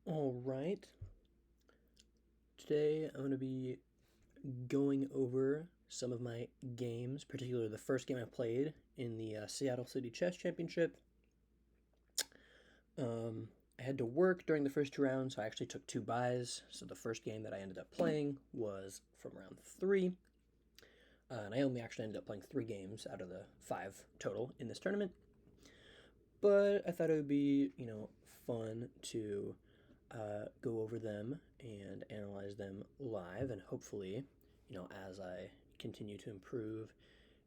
All right. Today I'm going to be going over some of my games, particularly the first game I played in the Seattle City Chess Championship. I had to work during the first two rounds, so I actually took two buys. So the first game that I ended up playing was from round three, and I only actually ended up playing three games out of the five total in this tournament. But I thought it would be, fun to go over them and analyze them live, and hopefully, as I continue to improve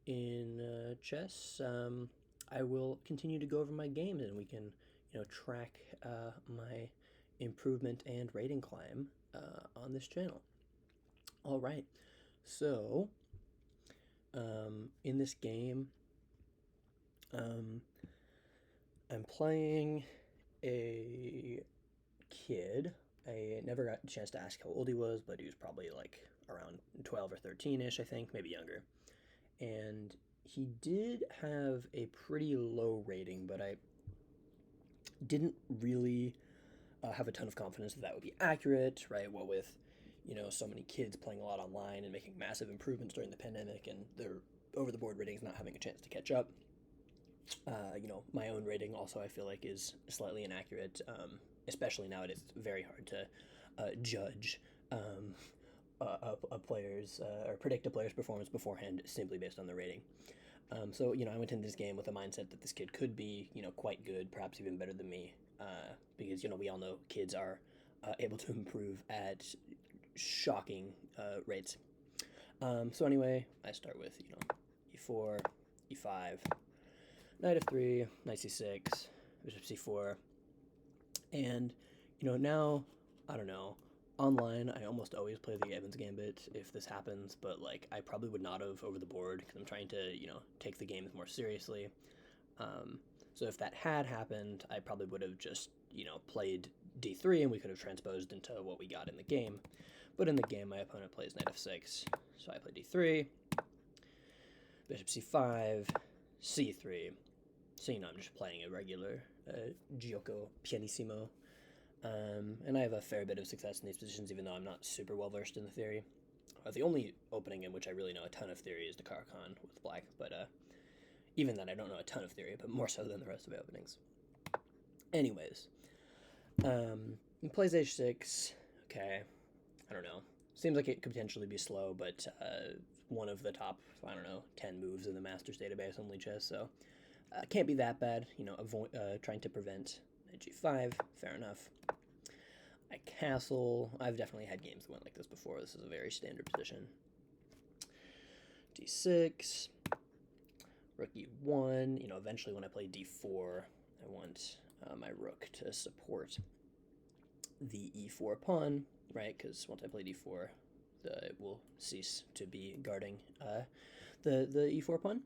in chess, I will continue to go over my games, and we can, track my improvement and rating climb on this channel. All right, so in this game, um, I'm playing a kid. I never got a chance to ask how old he was, but he was probably like around 12 or 13 ish, I think, maybe younger. And he did have a pretty low rating, but I didn't really have a ton of confidence that that would be accurate, right? What with, so many kids playing a lot online and making massive improvements during the pandemic and their over the board ratings not having a chance to catch up. My own rating also I feel like is slightly inaccurate, especially now it's very hard to judge a player's or predict a player's performance beforehand simply based on the rating. So I went into this game with a mindset that this kid could be quite good, perhaps even better than me, because we all know kids are able to improve at shocking rates. So anyway, I start with e4, e5, knight f3, knight c6, bishop c4, and now I don't know. Online, I almost always play the Evans Gambit if this happens, but like I probably would not have over the board because I'm trying to take the games more seriously. Um, so if that had happened, I probably would have just played d3 and we could have transposed into what we got in the game. But in the game, my opponent plays knight f6, so I play d3, bishop c5, c3. So I'm just playing a regular Gioco pianissimo. And I have a fair bit of success in these positions, even though I'm not super well versed in the theory. The only opening in which I really know a ton of theory is the Caro-Kann with black, but even then I don't know a ton of theory, but more so than the rest of my openings. Anyways, he plays h6. Okay, I don't know. Seems like it could potentially be slow, but one of the top, I don't know, 10 moves in the Masters database on Lichess, so can't be that bad. Trying to prevent g5, fair enough. I castle. I've definitely had games that went like this before. This is a very standard position. d6, rook e1. Eventually when I play d4, I want my rook to support the e4 pawn, right? Because once I play d4, it will cease to be guarding the e4 pawn.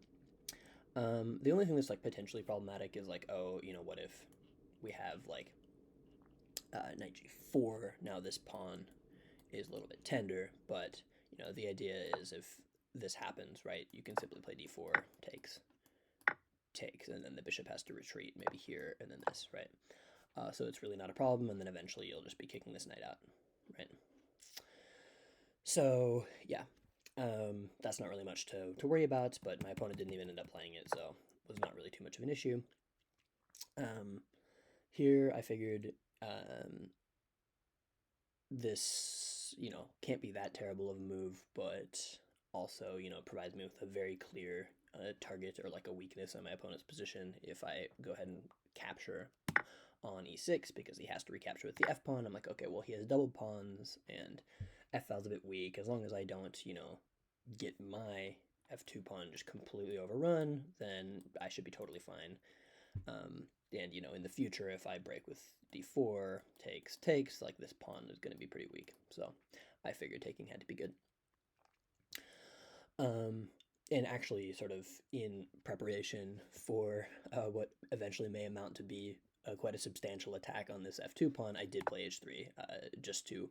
The only thing that's like potentially problematic is like, oh, what if we have like knight g4? Now this pawn is a little bit tender, but the idea is if this happens, right, you can simply play d4, takes, and then the bishop has to retreat maybe here and then this, right? So it's really not a problem, and then eventually you'll just be kicking this knight out, right? So yeah, that's not really much to worry about, but my opponent didn't even end up playing it, so it was not really too much of an issue. Here I figured this, can't be that terrible of a move, but also, provides me with a very clear target or like a weakness on my opponent's position if I go ahead and capture on e6 because he has to recapture with the f pawn. I'm like, okay, well, he has double pawns and f file's a bit weak. As long as I don't, get my f2 pawn just completely overrun, then I should be totally fine. And in the future, if I break with d4, takes, like this pawn is going to be pretty weak. So I figured taking had to be good. And actually, sort of in preparation for what eventually may amount to be quite a substantial attack on this f2 pawn, I did play h3 just to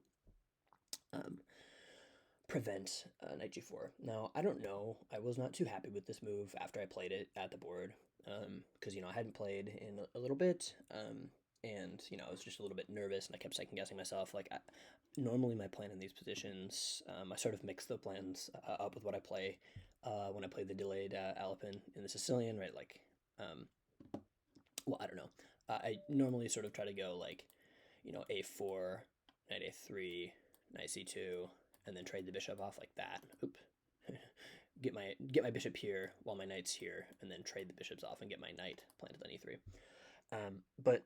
prevent knight g4. Now, I don't know. I was not too happy with this move after I played it at the board because, I hadn't played in a little bit. and I was just a little bit nervous, and I kept second guessing myself. Like, normally my plan in these positions, I sort of mix the plans up with what I play. When I play the delayed Alapin in the Sicilian, right? Like, um, well, I don't know. I normally sort of try to go like, a4, knight a3, knight c2, and then trade the bishop off like that. Oop. get my bishop here while my knight's here, and then trade the bishops off and get my knight planted on e3. But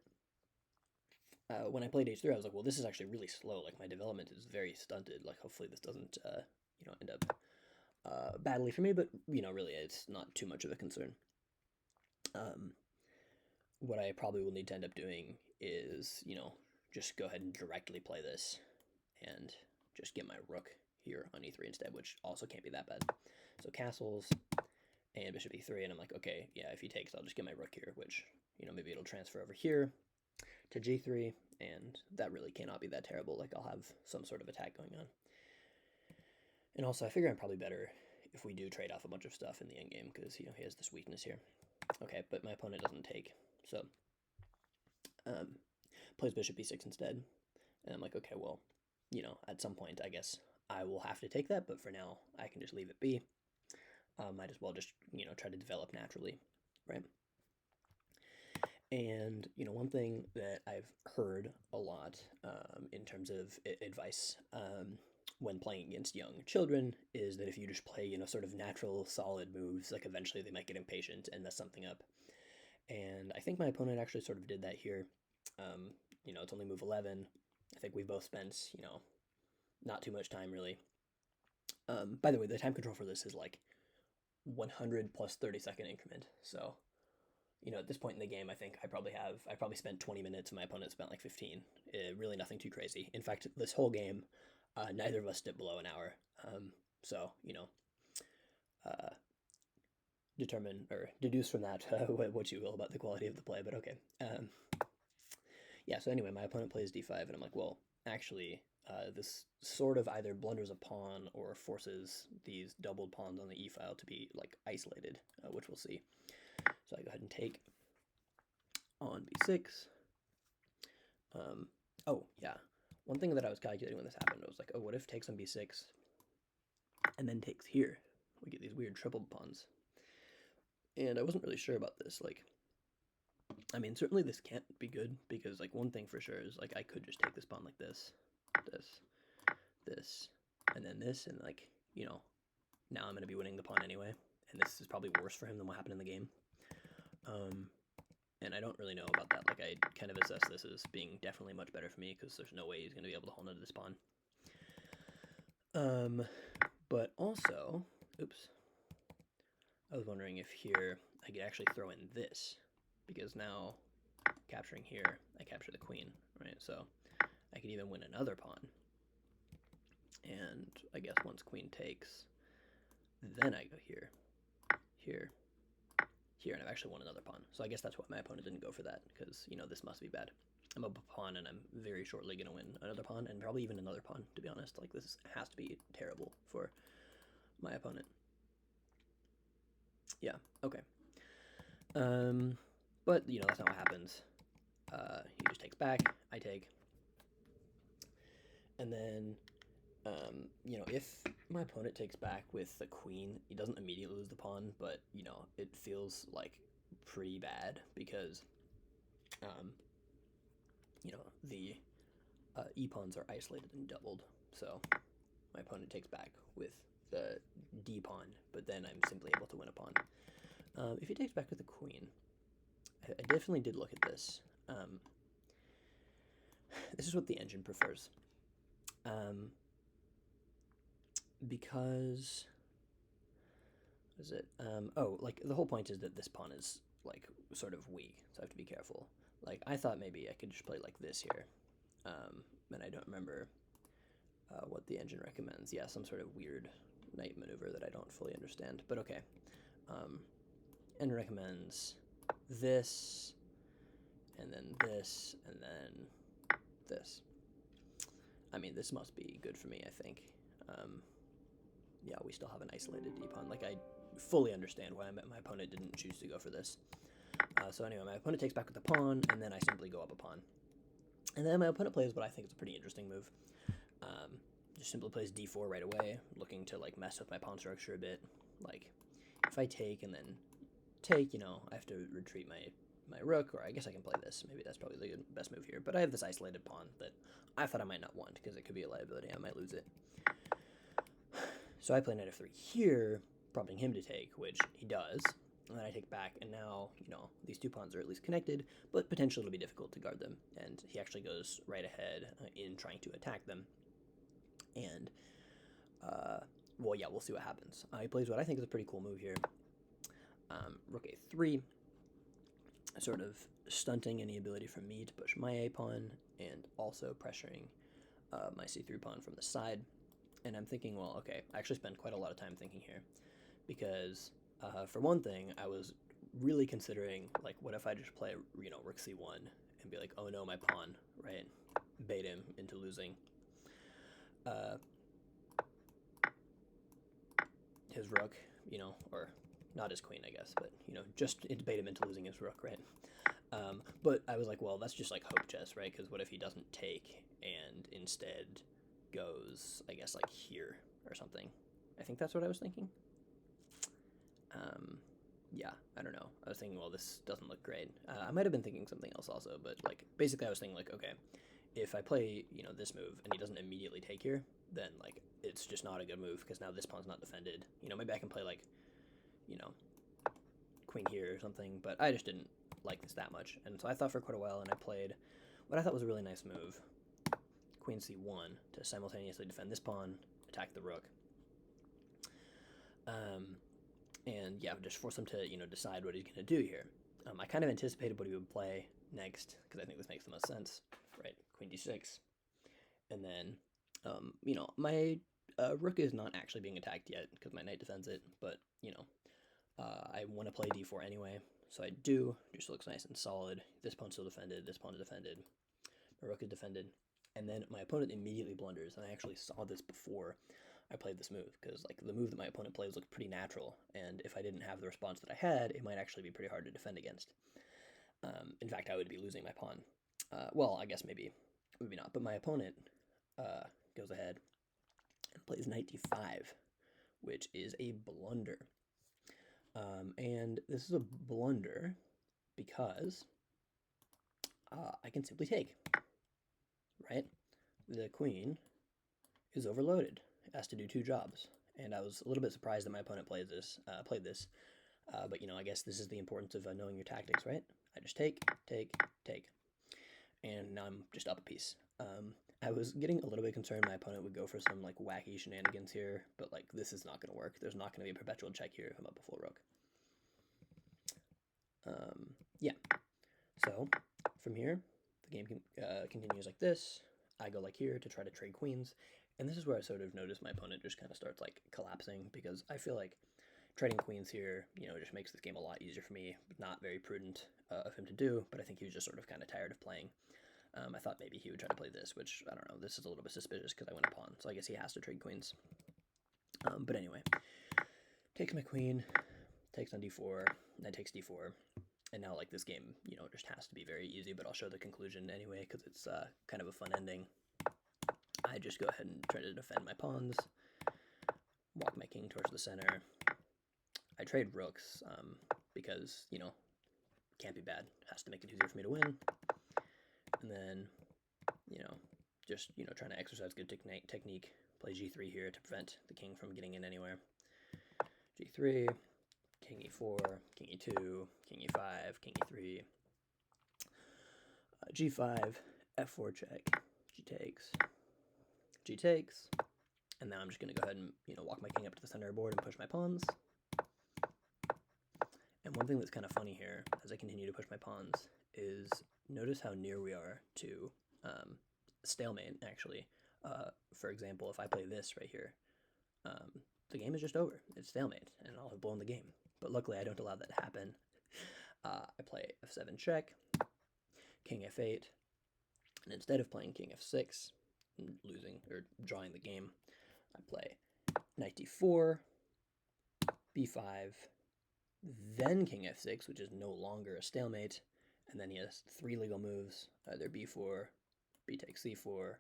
when I played h3, I was like, well, this is actually really slow. Like, my development is very stunted. Like, hopefully this doesn't, end up badly for me. But really, it's not too much of a concern. What I probably will need to end up doing is, just go ahead and directly play this and just get my rook here on e3 instead, which also can't be that bad. So castles and bishop e3, and I'm like, okay, yeah, if he takes, I'll just get my rook here, which, maybe it'll transfer over here to g3, and that really cannot be that terrible. Like, I'll have some sort of attack going on. And also, I figure I'm probably better if we do trade off a bunch of stuff in the endgame, because, he has this weakness here. Okay, but my opponent doesn't take, so plays bishop b6 instead, and I'm like, okay, well, at some point, I guess I will have to take that, but for now, I can just leave it be. Might as well just, try to develop naturally, right? And, one thing that I've heard a lot in terms of advice when playing against young children is that if you just play, sort of natural, solid moves, like eventually they might get impatient and mess something up. And I think my opponent actually sort of did that here. It's only move 11. I think we both spent, not too much time really. By the way, the time control for this is like 100 plus 30-second increment. So, at this point in the game, I think I probably spent 20 minutes and my opponent spent like 15. Really nothing too crazy. In fact, this whole game, neither of us dipped below an hour. So, determine or deduce from that what you will about the quality of the play, but okay. Yeah, so anyway, my opponent plays d5, and I'm like, well, actually, this sort of either blunders a pawn or forces these doubled pawns on the e file to be, like, isolated, which we'll see. So I go ahead and take on b6. Oh, yeah. One thing that I was calculating when this happened, I was like, oh, what if takes on b6 and then takes here? We get these weird tripled pawns. And I wasn't really sure about this. Like, I mean, certainly this can't be good, because, like, one thing for sure is, like, I could just take this pawn like this, and then this, and, like, now I'm going to be winning the pawn anyway, and this is probably worse for him than what happened in the game. And I don't really know about that. Like, I kind of assess this as being definitely much better for me, because there's no way he's going to be able to hold onto this pawn. But also, oops, I was wondering if here I could actually throw in this, because now capturing here, I capture the queen, right? So I could even win another pawn. And I guess once queen takes, then I go here, here, here, and I've actually won another pawn. So I guess that's why my opponent didn't go for that, because, this must be bad. I'm up a pawn, and I'm very shortly going to win another pawn, and probably even another pawn, to be honest. Like, this has to be terrible for my opponent. Yeah, okay. But, that's not what happens. He just takes back, I take. And then, if my opponent takes back with the queen, he doesn't immediately lose the pawn, but, it feels, like, pretty bad, because, the e-pawns are isolated and doubled, so my opponent takes back with the d-pawn, but then I'm simply able to win a pawn. If he takes back with the queen, I definitely did look at this. This is what the engine prefers. Because, what is it? Oh, like, the whole point is that this pawn is, like, sort of weak, so I have to be careful. Like, I thought maybe I could just play like this here, and I don't remember what the engine recommends. Yeah, some sort of weird knight maneuver that I don't fully understand, but okay. Engine recommends this, and then this, and then this. I mean, this must be good for me, I think. Yeah, we still have an isolated d-pawn. Like, I fully understand why my opponent didn't choose to go for this. So anyway, my opponent takes back with the pawn, and then I simply go up a pawn. And then my opponent plays what I think is a pretty interesting move. Just simply plays d4 right away, looking to like mess with my pawn structure a bit. Like, if I take and then take, I have to retreat my rook, or I guess I can play this. Maybe that's probably the best move here. But I have this isolated pawn that I thought I might not want because it could be a liability. I might lose it. So I play knight f3 here, prompting him to take, which he does. And then I take back, and now, these two pawns are at least connected, but potentially it'll be difficult to guard them. And he actually goes right ahead in trying to attack them. And, well, yeah, we'll see what happens. He plays what I think is a pretty cool move here. Rook a3, sort of stunting any ability from me to push my a pawn, and also pressuring my c3 pawn from the side. And I'm thinking, well, okay, I actually spent quite a lot of time thinking here, because for one thing, I was really considering, like, what if I just play, rook c1 and be like, oh no, my pawn, right? Bait him into losing. His rook, or not his queen, I guess, but, just bait him into losing his rook, right? But I was like, well, that's just like hope chess, right? Because what if he doesn't take and instead goes, I guess, like here or something? I think that's what I was thinking. Yeah, I don't know. I was thinking, well, this doesn't look great. I might have been thinking something else also, but like basically I was thinking like, okay, if I play, this move and he doesn't immediately take here, then like it's just not a good move because now this pawn's not defended. Maybe I can play like, queen here or something, but I just didn't like this that much. And so I thought for quite a while, and I played what I thought was a really nice move, queen c1, to simultaneously defend this pawn, attack the rook. And yeah, just force him to, decide what he's going to do here. I kind of anticipated what he would play next, because I think this makes the most sense, right? Queen d6. And then, my rook is not actually being attacked yet, because my knight defends it, but, I want to play d4 anyway, so I do. It just looks nice and solid. This pawn's still defended, this pawn is defended, my rook is defended, and then my opponent immediately blunders, and I actually saw this before I played this move, because like the move that my opponent plays looked pretty natural, and if I didn't have the response that I had, it might actually be pretty hard to defend against. In fact, I would be losing my pawn. Well, I guess maybe not, but my opponent goes ahead and plays knight d5, which is a blunder. And this is a blunder because I can simply take, right? The queen is overloaded. It has to do two jobs. And I was a little bit surprised that my opponent played this. But, I guess this is the importance of knowing your tactics, right? I just take, and now I'm just up a piece. I was getting a little bit concerned my opponent would go for some like wacky shenanigans here, but like this is not going to work. There's not going to be a perpetual check here if I'm up a full rook. Yeah. So from here, the game continues like this. I go like here to try to trade queens, and this is where I sort of notice my opponent just kind of starts like collapsing, because I feel like trading queens here, just makes this game a lot easier for me. Not very prudent of him to do, but I think he was just sort of kind of tired of playing. I thought maybe he would try to play this, which, I don't know, this is a little bit suspicious because I went a pawn, so I guess he has to trade queens. But anyway, takes my queen, takes on d4, then takes d4, and now, like, this game, just has to be very easy, but I'll show the conclusion anyway because it's kind of a fun ending. I just go ahead and try to defend my pawns, walk my king towards the center. I trade rooks because, can't be bad. Has to make it easier for me to win. And then, just, trying to exercise good technique. Play g3 here to prevent the king from getting in anywhere. g3, king e4, king e2, king e5, king e3, g5, f4 check, g takes, and now I'm just going to go ahead and, walk my king up to the center of the board and push my pawns. And one thing that's kind of funny here, as I continue to push my pawns, is notice how near we are to stalemate, actually. For example, if I play this right here, the game is just over. It's stalemate, and I'll have blown the game. But luckily, I don't allow that to happen. I play f7 check, king f8, and instead of playing king f6, losing or drawing the game, I play knight d4, b5, then king f6, which is no longer a stalemate, and then he has 3 legal moves, either b4, b takes c4, or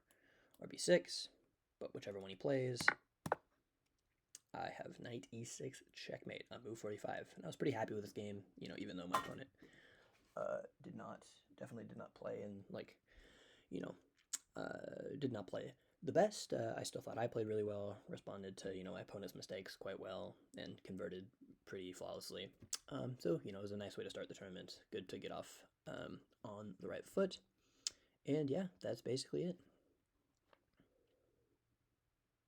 b6, but whichever one he plays, I have knight e6 checkmate on move 45. And I was pretty happy with this game, even though my opponent definitely did not play in, did not play the best. I still thought I played really well, responded to, my opponent's mistakes quite well, and converted pretty flawlessly. So, it was a nice way to start the tournament. Good to get off on the right foot. And yeah, that's basically it.